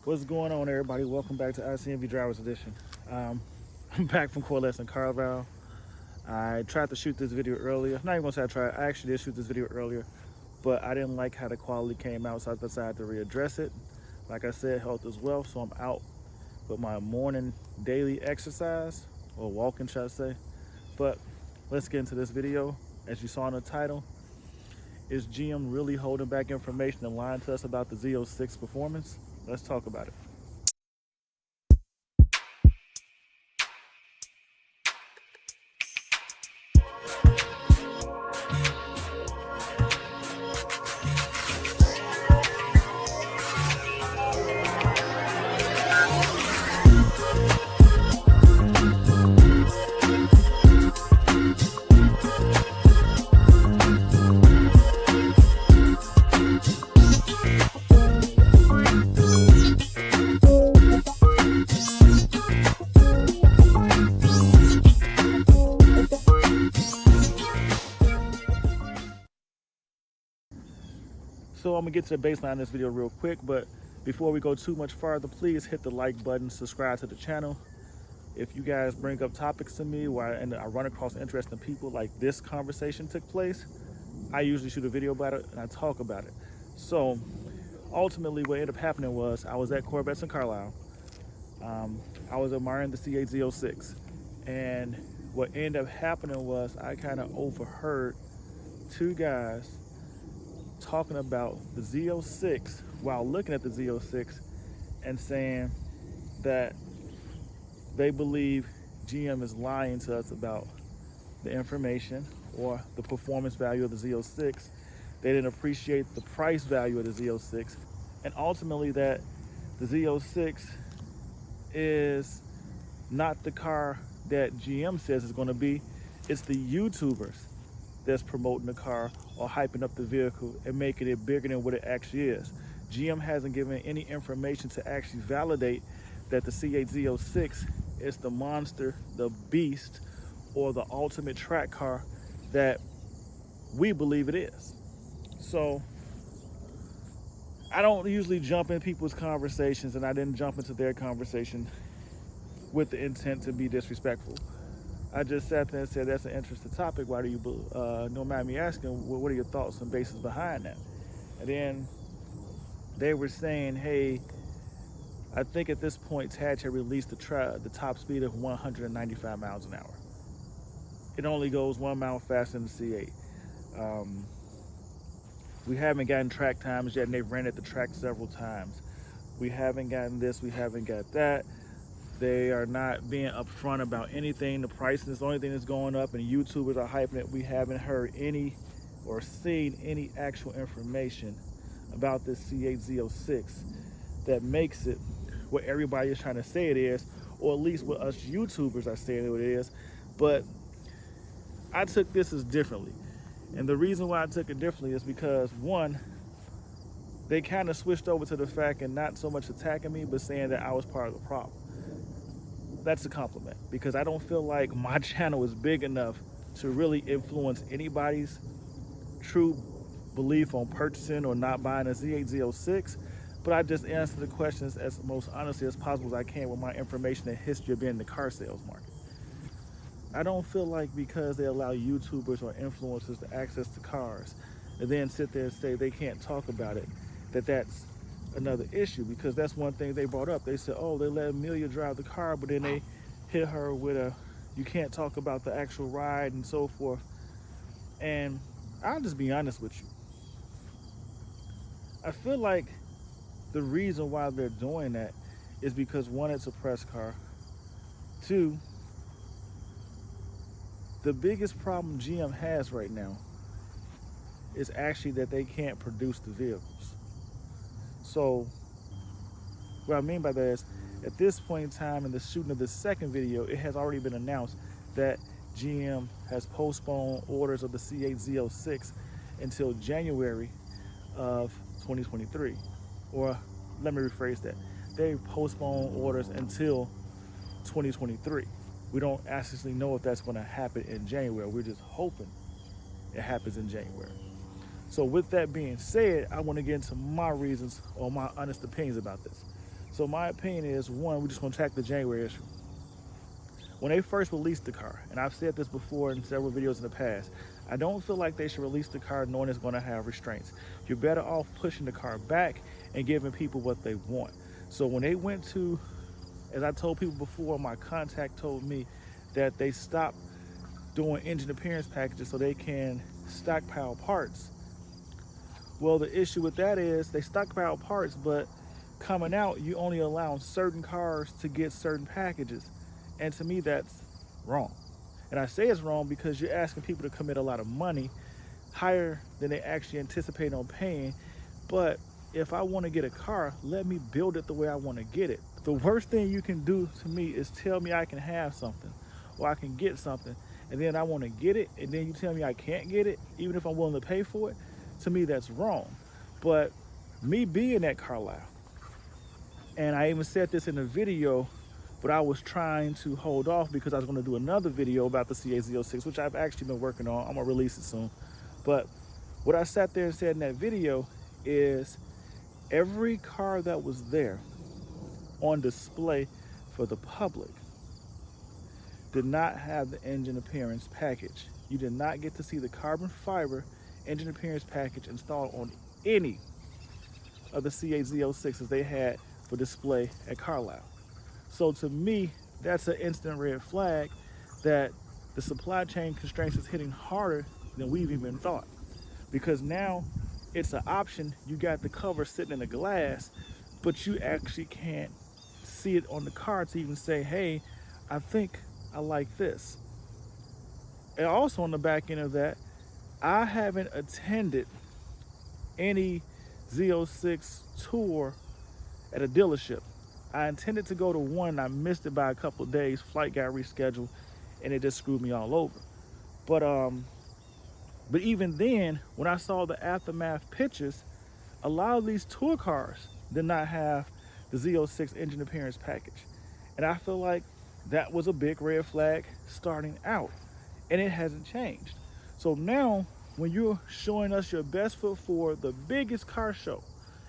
What's going on, everybody? Welcome back to ICNV Drivers Edition. I'm back from Corvettes in Carlisle. I tried to shoot this video earlier. Not even gonna say I tried. I actually did shoot this video earlier, but I didn't like how the quality came out, so I decided to readdress it. Like I said, health is wealth, so I'm out with my morning daily exercise, or walking, should I say. But let's get into this video. As you saw in the title, is GM really holding back information and lying to us about the Z06 performance? Let's talk about it. So I'm gonna get to the baseline of this video real quick, but before we go too much farther, please hit the like button, subscribe to the channel. If you guys bring up topics to me and I run across interesting people like this conversation took place, I usually shoot a video about it and I talk about it. So ultimately what ended up happening was I was at Corvettes in Carlisle. I was admiring the C8 Z06, and what ended up happening was I kind of overheard two guys talking about the Z06 while looking at the Z06 and saying that they believe GM is lying to us about the information or the performance value of the Z06. They didn't appreciate the price value of the Z06, and ultimately that the Z06 is not the car that GM says it's going to be. It's the YouTubers that's promoting the car or hyping up the vehicle and making it bigger than what it actually is. GM hasn't given any information to actually validate that the C8 Z06 is the monster, the beast, or the ultimate track car that we believe it is. So I don't usually jump in people's conversations, and I didn't jump into their conversation with the intent to be disrespectful. I just sat there and said, that's an interesting topic. Why do you, don't mind me asking, what are your thoughts and basis behind that? And then they were saying, hey, I think at this point, Tad had released the top speed of 195 miles an hour. It only goes 1 mile faster than the C8. We haven't gotten track times yet, and they've ran at the track several times. We haven't gotten this, we haven't got that. They are not being upfront about anything. The pricing is the only thing that's going up, and YouTubers are hyping it. We haven't heard any or seen any actual information about this C8 Z06 that makes it what everybody is trying to say it is, or at least what us YouTubers are saying it is. But I took this as differently. And the reason why I took it differently is because, one, they kind of switched over to the fact and not so much attacking me, but saying that I was part of the problem. That's a compliment, because I don't feel like my channel is big enough to really influence anybody's true belief on purchasing or not buying a Z8 Z06, but I just answer the questions as most honestly as possible as I can with my information and history of being in the car sales market. I don't feel like because they allow YouTubers or influencers to access the cars and then sit there and say they can't talk about it, that's another issue, because that's one thing they brought up. They said, oh, they let Emilia drive the car, but then they hit her with you can't talk about the actual ride and so forth. And I'll just be honest with you. I feel like the reason why they're doing that is because, one, it's a press car. Two, the biggest problem GM has right now is actually that they can't produce the vehicles. So what I mean by that is, at this point in time in the shooting of the second video, it has already been announced that GM has postponed orders of the C8 Z06 until January of 2023. Or let me rephrase that. They postponed orders until 2023. We don't actually know if that's going to happen in January. We're just hoping it happens in January. So with that being said, I want to get into my reasons or my honest opinions about this. So my opinion is, one, we're just gonna track the January issue. When they first released the car, and I've said this before in several videos in the past, I don't feel like they should release the car knowing it's gonna have restraints. You're better off pushing the car back and giving people what they want. So when they went to, as I told people before, my contact told me that they stopped doing engine appearance packages so they can stockpile parts. Well, the issue with that is they stockpile parts, but coming out, you only allow certain cars to get certain packages. And to me, that's wrong. And I say it's wrong because you're asking people to commit a lot of money, higher than they actually anticipate on paying. But if I want to get a car, let me build it the way I want to get it. The worst thing you can do to me is tell me I can have something or I can get something, and then I want to get it, and then you tell me I can't get it, even if I'm willing to pay for it. To me, that's wrong. But me being at Carlisle, and I even said this in a video, but I was trying to hold off because I was going to do another video about the C8 Z06, which I've actually been working on. I'm going to release it soon. But what I sat there and said in that video is every car that was there on display for the public did not have the engine appearance package. You did not get to see the carbon fiber engine appearance package installed on any of the C8 Z06s they had for display at Carlisle. So to me, that's an instant red flag that the supply chain constraints is hitting harder than we've even thought. Because now it's an option. You got the cover sitting in the glass, but you actually can't see it on the car to even say, hey, I think I like this. And also on the back end of that, I haven't attended any Z06 tour at a dealership. I intended to go to one, I missed it by a couple of days, flight got rescheduled, and it just screwed me all over. But even then, when I saw the aftermath pictures, a lot of these tour cars did not have the Z06 engine appearance package. And I feel like that was a big red flag starting out, and it hasn't changed. So now, when you're showing us your best foot forward, the biggest car show,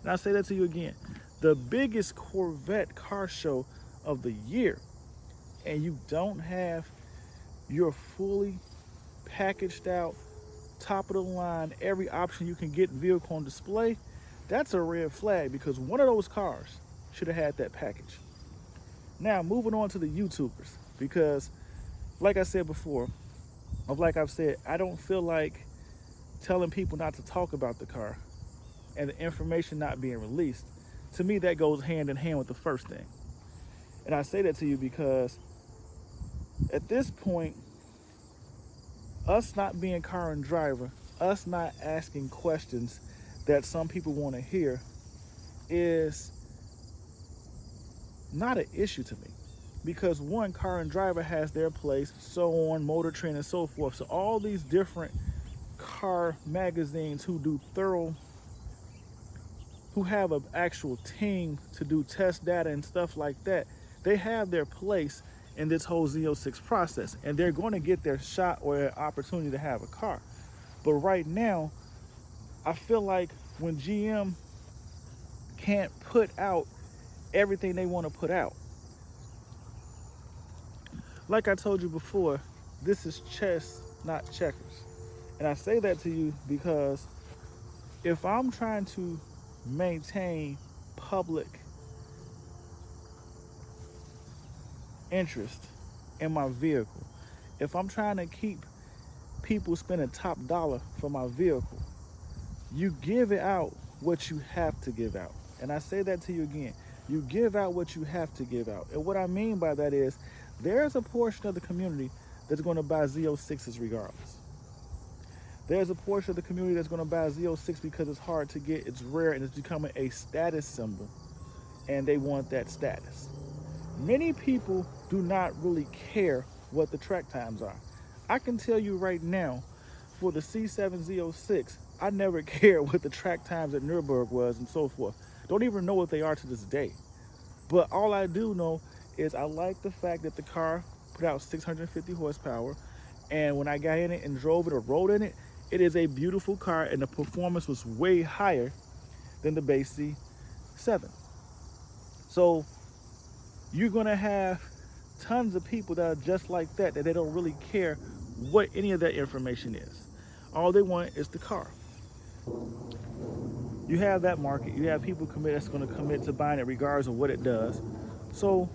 and I say that to you again, the biggest Corvette car show of the year, and you don't have your fully packaged out, top of the line, every option you can get vehicle on display, that's a red flag because one of those cars should have had that package. Now, moving on to the YouTubers, because like I said before, like I've said, I don't feel like telling people not to talk about the car and the information not being released. To me, that goes hand in hand with the first thing. And I say that to you because at this point, us not being car and driver, us not asking questions that some people want to hear is not an issue to me. Because one, car and driver has their place, so on, Motor Trend and so forth. So all these different car magazines who do thorough, who have an actual team to do test data and stuff like that, they have their place in this whole Z06 process, and they're going to get their shot or an opportunity to have a car. But right now, I feel like when GM can't put out everything they want to put out, like I told you before, this is chess, not checkers. And I say that to you because if I'm trying to maintain public interest in my vehicle, if I'm trying to keep people spending top dollar for my vehicle, you give it out what you have to give out. And I say that to you again, you give out what you have to give out. And what I mean by that is there's a portion of the community that's going to buy Z06s regardless. There's a portion of the community that's going to buy Z06 because it's hard to get, it's rare, and it's becoming a status symbol, and they want that status. Many people do not really care what the track times are. I can tell you right now, for the C7 Z06, I never cared what the track times at Nürburgring was and so forth. Don't even know what they are to this day. But all I do know is I like the fact that the car put out 650 horsepower, and when I got in it and drove it or rode in it, it is a beautiful car, and the performance was way higher than the base C7. So you're gonna have tons of people that are just like that, that they don't really care what any of that information is. All they want is the car. You have that market. You have people that's going to commit to buying it regardless of what it does. So,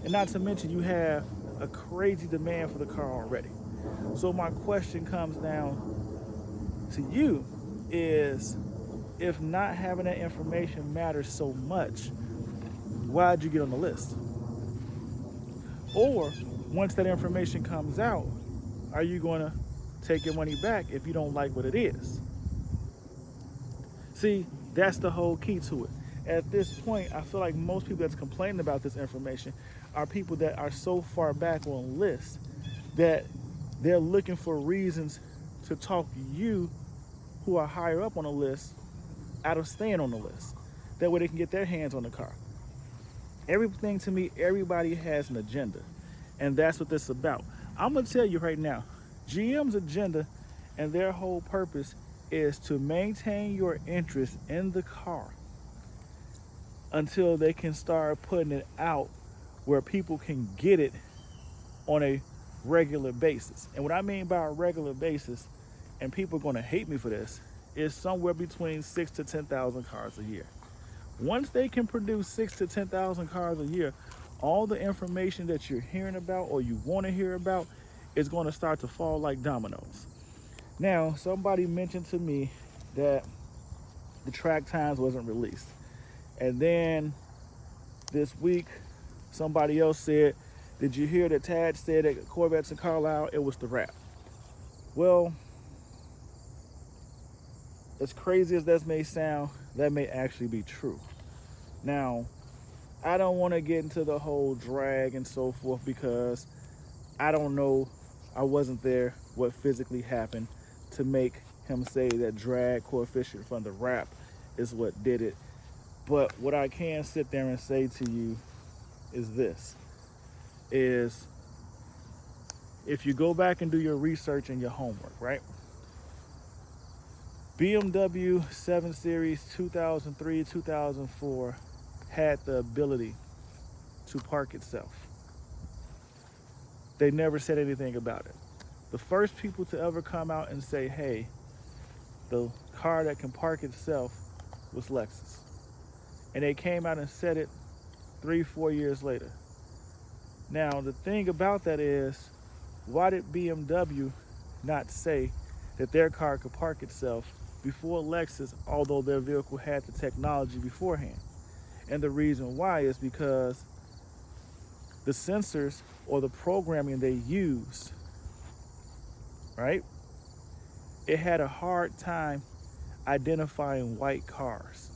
and not to mention, you have a crazy demand for the car already. So my question comes down to you is, if not having that information matters so much, why'd you get on the list? Or once that information comes out, are you going to take your money back if you don't like what it is? See, that's the whole key to it. At this point, I feel like most people that's complaining about this information are people that are so far back on lists that they're looking for reasons to talk you, who are higher up on the list, out of staying on the list. That way they can get their hands on the car. Everything, to me, everybody has an agenda. And that's what this is about. I'm going to tell you right now, GM's agenda and their whole purpose is to maintain your interest in the car until they can start putting it out where people can get it on a regular basis. And what I mean by a regular basis, and people are going to hate me for this, is somewhere between 6,000 to 10,000 cars a year. Once they can produce 6,000 to 10,000 cars a year, all the information that you're hearing about or you want to hear about is going to start to fall like dominoes. Now, somebody mentioned to me that the track times wasn't released. And then this week, somebody else said, did you hear that Tad said that Corvettes in Carlisle, it was the wrap? Well, as crazy as that may sound, that may actually be true. Now, I don't want to get into the whole drag and so forth because I don't know, I wasn't there, what physically happened to make him say that drag coefficient from the wrap is what did it. But what I can sit there and say to you is this, is if you go back and do your research and your homework, right? BMW 7 Series 2003, 2004 had the ability to park itself. They never said anything about it. The first people to ever come out and say, hey, the car that can park itself was Lexus. And they came out and said it 3-4 years later. Now, the thing about that is, why did BMW not say that their car could park itself before Lexus, although their vehicle had the technology beforehand? And the reason why is because the sensors or the programming they used, right? It had a hard time identifying white cars.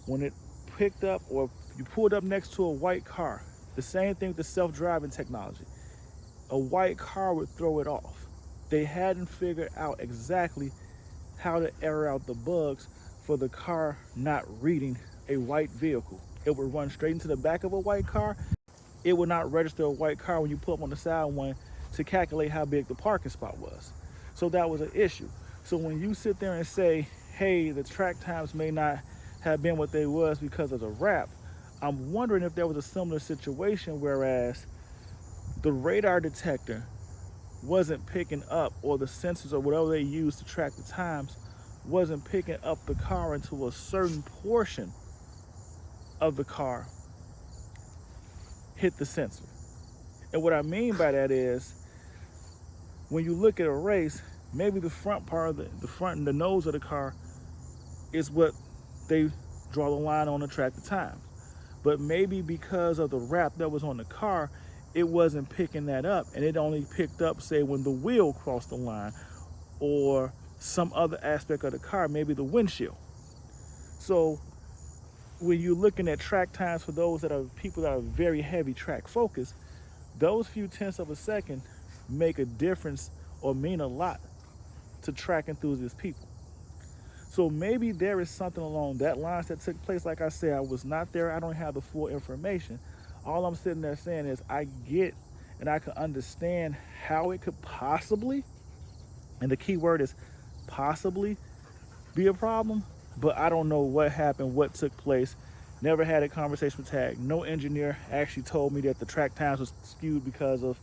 When it picked up or you pulled up next to a white car, the same thing with the self-driving technology, a white car would throw it off. They hadn't figured out exactly how to air out the bugs for the car not reading a white vehicle. It would run straight into the back of a white car. It would not register a white car when you put up on the side one to calculate how big the parking spot was. So that was an issue. So when you sit there and say, hey, the track times may not have been what they was because of the wrap, I'm wondering if there was a similar situation, whereas the radar detector wasn't picking up, or the sensors or whatever they used to track the times wasn't picking up the car until a certain portion of the car hit the sensor. And what I mean by that is, when you look at a race, maybe the front part of the front and the nose of the car is what they draw the line on to track the time. But maybe because of the wrap that was on the car, it wasn't picking that up, and it only picked up, say, when the wheel crossed the line or some other aspect of the car, maybe the windshield. So when you're looking at track times for those that are people that are very heavy track focused, those few tenths of a second make a difference or mean a lot to track enthusiast people. So maybe there is something along that lines that took place. Like I said, I was not there. I don't have the full information. All I'm sitting there saying is I get and I can understand how it could possibly, and the key word is possibly, be a problem, but I don't know what happened, what took place, Never had a conversation with tag. No engineer actually told me that the track times was skewed because of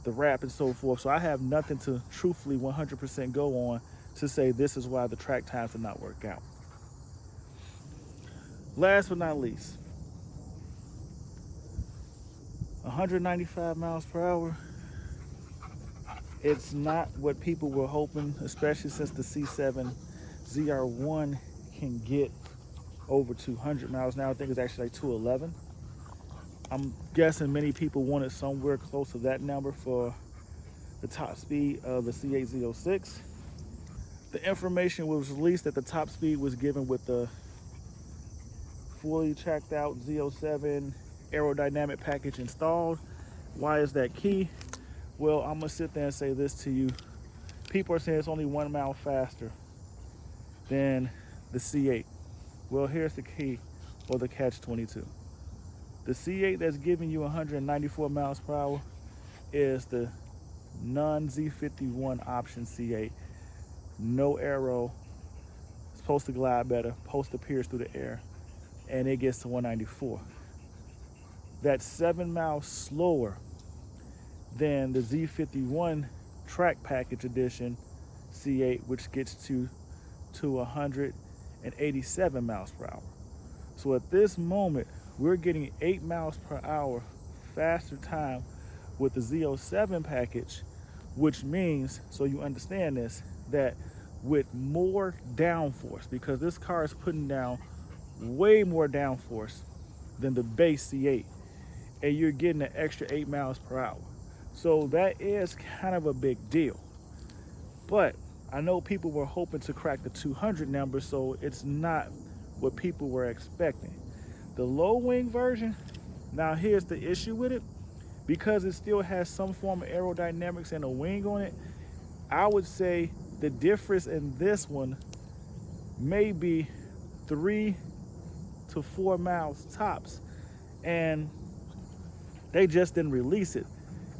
the wrap and so forth. So I have nothing to truthfully 100% go on to say this is why the track times did not work out. Last but not least, 195 miles per hour. It's not what people were hoping, especially since the C7 ZR1 can get over 200 miles an hour. I think it's actually like 211. I'm guessing many people wanted somewhere close to that number for the top speed of the C8 Z06. The information was released that the top speed was given with the fully checked out Z07 aerodynamic package installed. Why is that key? Well, I'm gonna sit there and say this to you. People are saying it's only 1 mile faster than the C8. Well, here's the key, or the catch-22. The C8 that's giving you 194 miles per hour is the non-Z51 option C8. No aero, it's supposed to glide better, supposed to pierce through the air, and it gets to 194. That's 7 miles slower than the Z51 track package edition C8, which gets to 187 miles per hour. So at this moment, we're getting 8 miles per hour faster time with the Z07 package, which means, so you understand this, that with more downforce, because this car is putting down way more downforce than the base C8, and you're getting an extra 8 miles per hour. So that is kind of a big deal. But I know people were hoping to crack the 200 number, so it's not what people were expecting. The low wing version, now here's the issue with it. Because it still has some form of aerodynamics and a wing on it, I would say the difference in this one may be 3 to 4 miles tops, and they just didn't release it.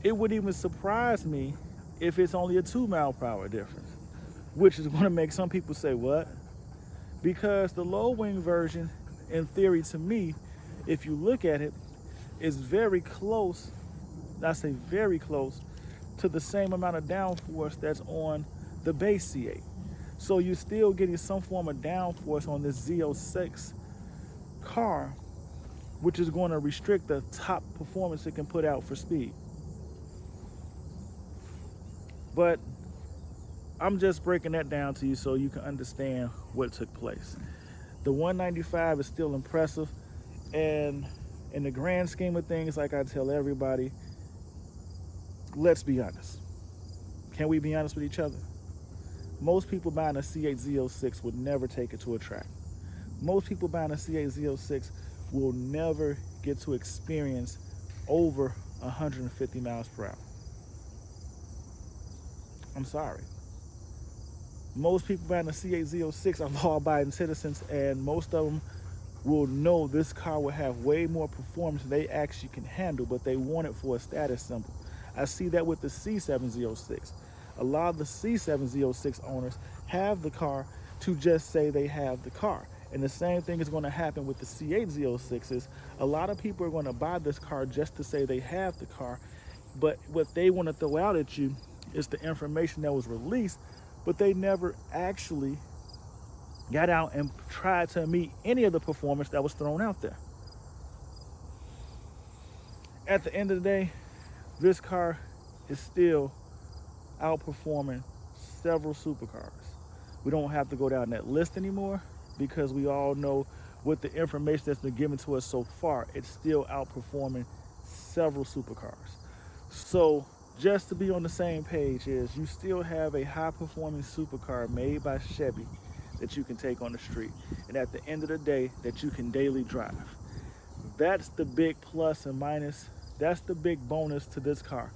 It would even surprise me if it's only a 2 mile per hour difference, which is going to make some people say, what? Because the low wing version, in theory, to me, if you look at it, is very close, I say very close, to the same amount of downforce that's on the base C8. So you're still getting some form of downforce on this Z06 car, which is going to restrict the top performance it can put out for speed. But I'm just breaking that down to you so you can understand what took place. The 195 is still impressive, and in the grand scheme of things, like I tell everybody, let's be honest. Can we be honest with each other? Most people buying a C8 Z06 would never take it to a track. Most people buying a C8 Z06 will never get to experience over 150 miles per hour. I'm sorry. Most people buying a C8 Z06 are law-abiding citizens, and most of them will know this car will have way more performance than they actually can handle, but they want it for a status symbol. I see that with the C7 Z06. A lot of the C7 Z06 owners have the car to just say they have the car. And the same thing is going to happen with the C8 Z06s. A lot of people are going to buy this car just to say they have the car, but what they want to throw out at you is the information that was released, but they never actually got out and tried to meet any of the performance that was thrown out there. At the end of the day, this car is still outperforming several supercars. We don't have to go down that list anymore because we all know with the information that's been given to us so far, it's still outperforming several supercars. So just to be on the same page is you still have a high-performing supercar made by Chevy that you can take on the street, and at the end of the day that you can daily drive. That's the big plus and minus. That's the big bonus to this car,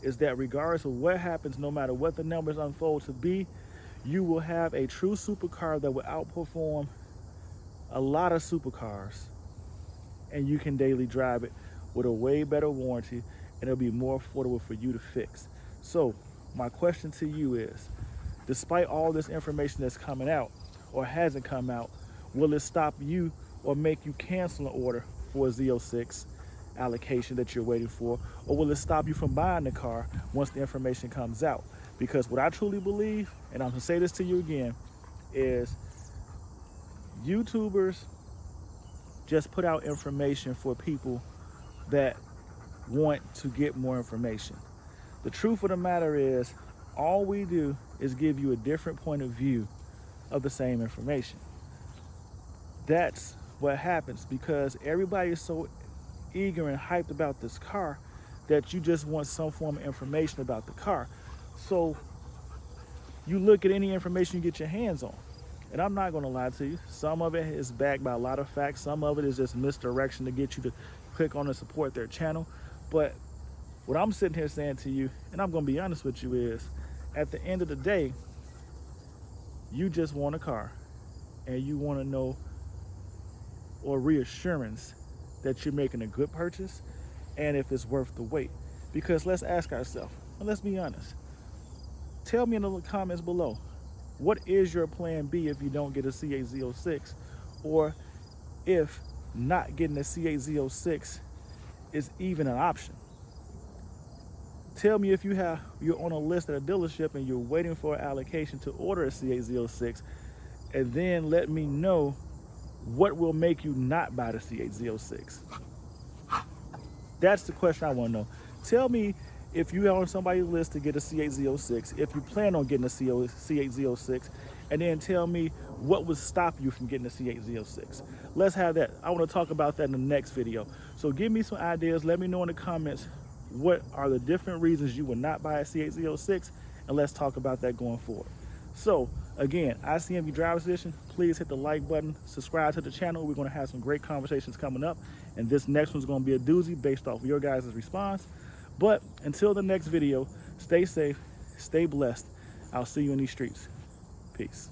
is that regardless of what happens, no matter what the numbers unfold to be, you will have a true supercar that will outperform a lot of supercars, and you can daily drive it with a way better warranty, and it'll be more affordable for you to fix. So my question to you is, despite all this information that's coming out or hasn't come out, will it stop you or make you cancel an order for a Z06 allocation that you're waiting for? Or will it stop you from buying the car once the information comes out? Because what I truly believe, and I'm gonna say this to you again, is YouTubers just put out information for people that want to get more information. The truth of the matter is, all we do is give you a different point of view of the same information. That's what happens because everybody is so eager and hyped about this car that you just want some form of information about the car. So you look at any information you get your hands on. And I'm not gonna lie to you, some of it is backed by a lot of facts, some of it is just misdirection to get you to click on and support their channel. But what I'm sitting here saying to you, and I'm gonna be honest with you, is at the end of the day, you just want a car and you wanna know or reassurance that you're making a good purchase and if it's worth the wait. Because let's ask ourselves, and let's be honest, tell me in the comments below, what is your plan B if you don't get a C8 Z06, or if not getting a C8 Z06 is even an option? Tell me if you're on a list at a dealership and you're waiting for an allocation to order a C8 Z06, and then let me know what will make you not buy the C8 Z06. That's the question I want to know. Tell me if you're on somebody's list to get a C8 Z06, if you plan on getting a C8 Z06, and then tell me what would stop you from getting a C8 Z06. Let's have that. I want to talk about that in the next video. So give me some ideas. Let me know in the comments what are the different reasons you would not buy a C8 Z06, and let's talk about that going forward. So again, ICNV Driver's Edition, please hit the like button, subscribe to the channel. We're going to have some great conversations coming up, and this next one's going to be a doozy based off of your guys' response. But until the next video, stay safe, stay blessed. I'll see you in these streets. Peace.